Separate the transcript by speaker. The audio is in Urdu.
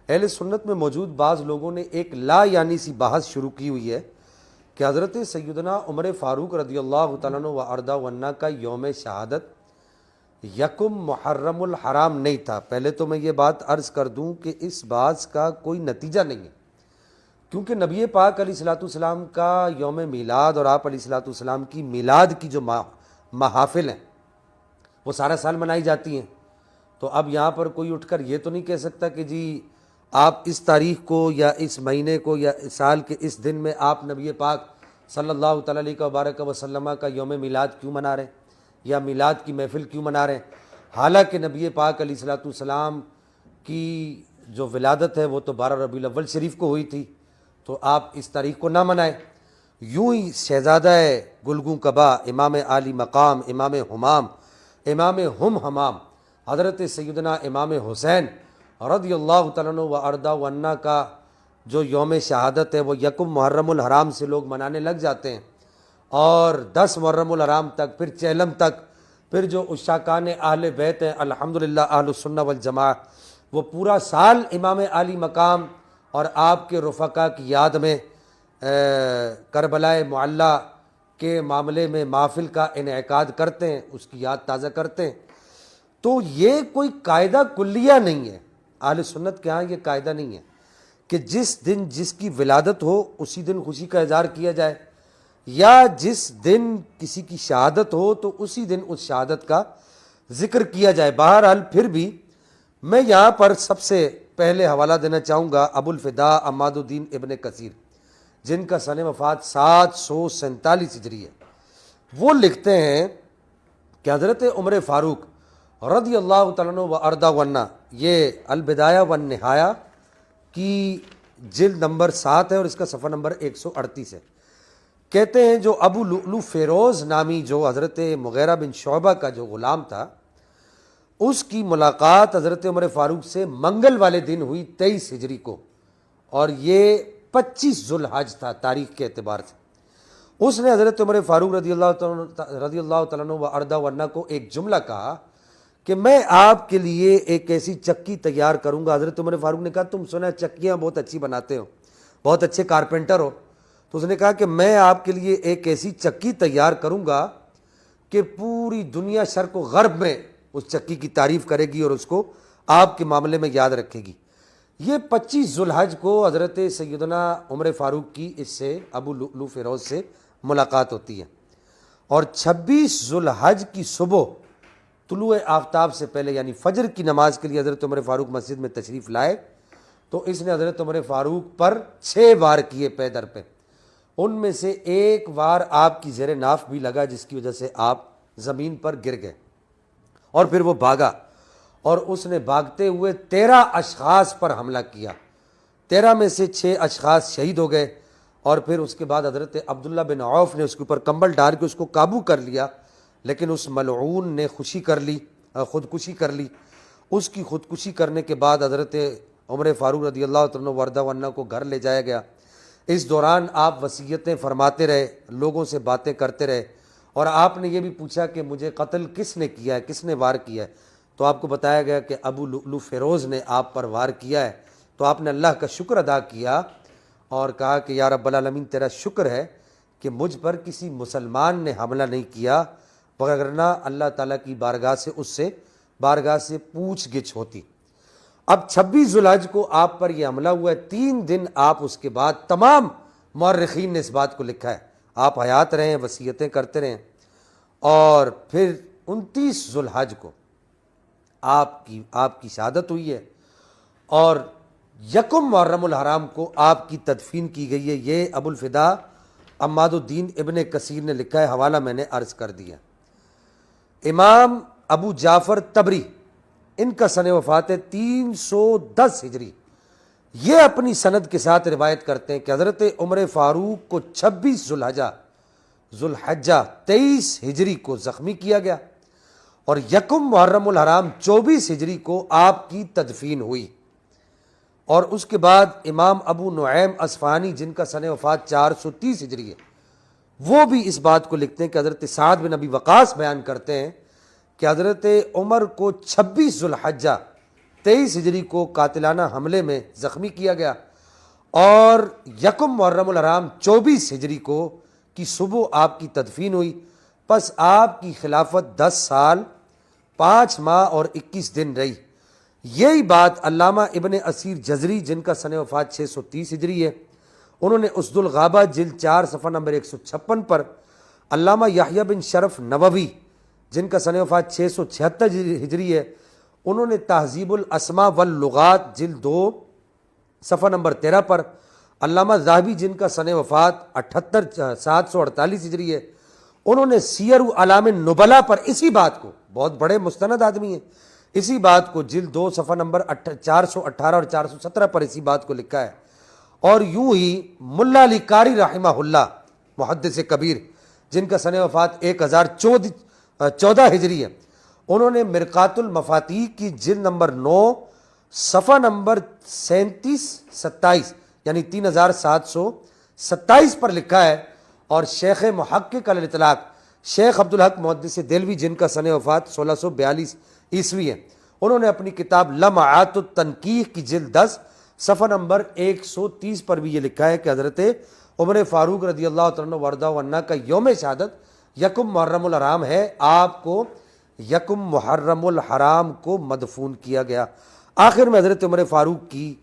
Speaker 1: اہل سنت میں موجود بعض لوگوں نے ایک لا یعنی سی بحث شروع کی ہوئی ہے کہ حضرت سیدنا عمر فاروق رضی اللہ تعالیٰ عنہ و ارضا عنہ کا یوم شہادت یکم محرم الحرام نہیں تھا۔ پہلے تو میں یہ بات عرض کر دوں کہ اس بات کا کوئی نتیجہ نہیں ہے، کیونکہ نبی پاک علیہ الصلوۃ والسلام کا یوم میلاد اور آپ علیہ الصلوۃ والسلام کی میلاد کی جو محافل ہیں وہ سارا سال منائی جاتی ہیں۔ تو اب یہاں پر کوئی اٹھ کر یہ تو نہیں کہہ سکتا کہ جی آپ اس تاریخ کو یا اس مہینے کو یا سال کے اس دن میں آپ نبی پاک صلی اللہ تعالیٰ علیہ وبارک وسلم کا یوم میلاد کیوں منا رہے ہیں یا میلاد کی محفل کیوں منا رہے ہیں، حالانکہ نبی پاک علیہ الصلوۃ والسلام کی جو ولادت ہے وہ تو 12 ربیع الاول شریف کو ہوئی تھی، تو آپ اس تاریخ کو نہ منائیں۔ یوں ہی شہزادہ گلگوں کبا، امام عالی مقام، امام حمام، امام ہم حمام، حضرت سیدنا امام حسین رضی اللہ تعالیٰ عنہ و ارضا عنہ کا جو یوم شہادت ہے وہ یکم محرم الحرام سے لوگ منانے لگ جاتے ہیں، اور 10 محرم الحرام تک، پھر چہلم تک، پھر جو عشاقان اہل بیت ہیں الحمدللہ اہل السنہ والجماعہ، وہ پورا سال امام عالی مقام اور آپ کے رفقا کی یاد میں کربلا معلیٰ کے معاملے میں محفل کا انعقاد کرتے ہیں، اس کی یاد تازہ کرتے ہیں۔ تو یہ کوئی قاعدہ کلیہ نہیں ہے، اہل سنت کے ہاں یہ قاعدہ نہیں ہے کہ جس دن جس کی ولادت ہو اسی دن خوشی کا اظہار کیا جائے، یا جس دن کسی کی شہادت ہو تو اسی دن اس شہادت کا ذکر کیا جائے۔ بہرحال پھر بھی میں یہاں پر سب سے پہلے حوالہ دینا چاہوں گا ابو الفدا عماد الدین ابن کثیر، جن کا سن وفات 747 ہجری ہے۔ وہ لکھتے ہیں کہ حضرت عمر فاروق رضی اللہ تعالیٰ عنہ و ارضا عنہ، یہ البدایہ والنہایہ کی جلد نمبر 7 ہے اور اس کا صفحہ نمبر 138 ہے، کہتے ہیں جو ابو لؤلؤ فیروز نامی جو حضرت مغیرہ بن شعبہ کا جو غلام تھا، اس کی ملاقات حضرت عمر فاروق سے منگل والے دن ہوئی 23 ہجری کو، اور یہ 25 ذو الحج تھا تاریخ کے اعتبار سے۔ اس نے حضرت عمر فاروق رضی اللہ تعالیٰ عنہ و ارضا عنہ کو ایک جملہ کہا کہ میں آپ کے لیے ایک ایسی چکی تیار کروں گا۔ حضرت عمر فاروق نے کہا تم سنا چکیاں بہت اچھی بناتے ہو، بہت اچھے کارپینٹر ہو، تو اس نے کہا کہ میں آپ کے لیے ایک ایسی چکی تیار کروں گا کہ پوری دنیا شرق و غرب میں اس چکی کی تعریف کرے گی اور اس کو آپ کے معاملے میں یاد رکھے گی۔ یہ 25 ذو الحج کو حضرت سیدنا عمر فاروق کی اس سے ابو لؤلؤ فیروز سے ملاقات ہوتی ہے، اور 26 ذو الحج کی صبح طلوع آفتاب سے پہلے یعنی فجر کی نماز کے لیے حضرت عمر فاروق مسجد میں تشریف لائے، تو اس نے حضرت عمر فاروق پر 6 وار کیے پے در پہ، ان میں سے ایک وار آپ کی زیر ناف بھی لگا جس کی وجہ سے آپ زمین پر گر گئے، اور پھر وہ بھاگا اور اس نے بھاگتے ہوئے 13 اشخاص پر حملہ کیا، 13 میں سے 6 اشخاص شہید ہو گئے، اور پھر اس کے بعد حضرت عبداللہ بن عوف نے اس کے اوپر کمبل ڈال کے اس کو قابو کر لیا، لیکن اس ملعون نے خودکشی کر لی۔ اس کی خودکشی کرنے کے بعد حضرت عمر فاروق رضی اللہ عنہ و ارضا عنہ کو گھر لے جایا گیا۔ اس دوران آپ وصیتیں فرماتے رہے، لوگوں سے باتیں کرتے رہے، اور آپ نے یہ بھی پوچھا کہ مجھے قتل کس نے کیا ہے، کس نے وار کیا ہے، تو آپ کو بتایا گیا کہ ابو لؤلؤ فیروز نے آپ پر وار کیا ہے۔ تو آپ نے اللہ کا شکر ادا کیا اور کہا کہ یا رب العالمین تیرا شکر ہے کہ مجھ پر کسی مسلمان نے حملہ نہیں کیا، وگرنہ اللہ تعالیٰ کی بارگاہ سے پوچھ گچھ ہوتی۔ اب 26 ذو الحج کو آپ پر یہ حملہ ہوا ہے، 3 دن آپ اس کے بعد، تمام مورخین نے اس بات کو لکھا ہے، آپ حیات رہیں، وصیتیں کرتے رہیں، اور پھر 29 ذو الحج کو آپ کی شہادت ہوئی ہے، اور یکم محرم الحرام کو آپ کی تدفین کی گئی ہے۔ یہ ابو الفدا عماد الدین ابن کثیر نے لکھا ہے، حوالہ میں نے عرض کر دیا۔ امام ابو جعفر طبری، ان کا سن وفات ہے 310 ہجری، یہ اپنی سند کے ساتھ روایت کرتے ہیں کہ حضرت عمر فاروق کو 26 ذو الحجہ 23 ہجری کو زخمی کیا گیا، اور یکم محرم الحرام 24 ہجری کو آپ کی تدفین ہوئی۔ اور اس کے بعد امام ابو نعیم اصفہانی، جن کا سن وفات 430 ہجری ہے، وہ بھی اس بات کو لکھتے ہیں کہ حضرت سعد بن ابی وقاص بیان کرتے ہیں کہ حضرت عمر کو 26 ذو الحجہ 23 ہجری کو قاتلانہ حملے میں زخمی کیا گیا، اور یکم محرم الحرام 24 ہجری کو کی صبح آپ کی تدفین ہوئی۔ پس آپ کی خلافت 10 سال 5 ماہ اور 21 دن رہی۔ یہی بات علامہ ابن اسیر جزری، جن کا سن وفات 630 ہجری ہے، انہوں نے اسد الغابہ جلد 4 صفحہ نمبر 156 پر، علامہ یحییٰ بن شرف نووی، جن کا سن وفات 676 ہجری ہے، انہوں نے تہذیب الاسماء واللغات جلد 2 صفحہ نمبر 13 پر، علامہ ذہبی، جن کا سن وفات 748 ہجری ہے، انہوں نے سیر اعلام النبلاء پر اسی بات کو، بہت بڑے مستند آدمی ہیں، اسی بات کو جلد 2 صفحہ نمبر 418 اور 417 پر اسی بات کو لکھا ہے۔ اور یوں ہی ملا علی قاری رحمہ اللہ، محدث کبیر، جن کا سن وفات 1014 ہجری ہے، انہوں نے مرقات المفاتیح کی جلد نمبر 9 صفحہ نمبر 3727 یعنی 3727 پر لکھا ہے۔ اور شیخ محقق علی الاطلاق شیخ عبدالحق محدث دہلوی، جن کا سن وفات 1642 عیسوی ہے، انہوں نے اپنی کتاب لمعات التنقیح کی جلد 10 صفحہ نمبر 130 پر بھی یہ لکھا ہے کہ حضرت عمر فاروق رضی اللہ تعالیٰ وردہ عنہ کا یوم شہادت یکم محرم الحرام ہے، آپ کو یکم محرم الحرام کو مدفون کیا گیا۔ آخر میں حضرت عمر فاروق کی